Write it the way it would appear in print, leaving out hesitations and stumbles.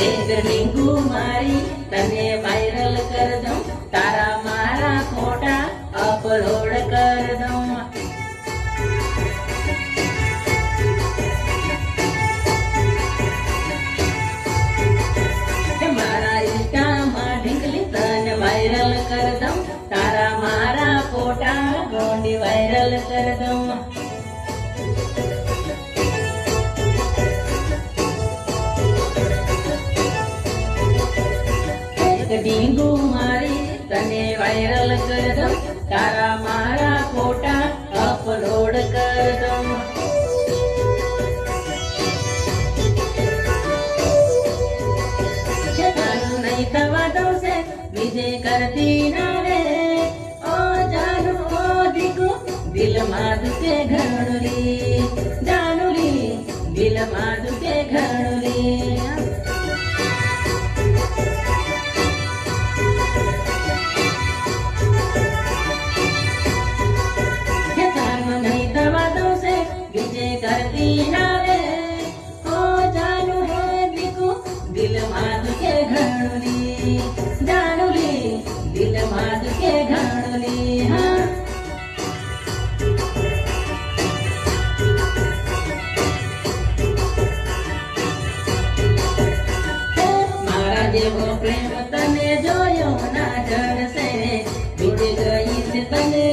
એક ડીંગુ મારી તને વાયરલ કર દઉં, તારા મારા ફોટા અપલોડ કર દઉં. મારા ઇન્સ્ટામાં ઢીંગલી તને વાયરલ કર દઉં, તારા મારા ફોટા ગોંડી વાયરલ કર દઉં. ડીંગુ મારી તને વાયરલ કર દઉં, તારા મારા ફોટા અપલોડ કર દઉં. તારું નહીં થવા દઉં છે બીજે કરતી ના રે, ઓ જાનું ઓ દીકુ દિલમાં દુખે ઘણુરી, જાનુરી દિલમાં દુખે ઘણુરી. करती ना रे, ओ जानू है दिकू दिल माद के घणुली, जानूली दिल माद के घणुली. हाँ मारा जेवो प्रेम तने जोयो ना जड़से, बीजे गई से तने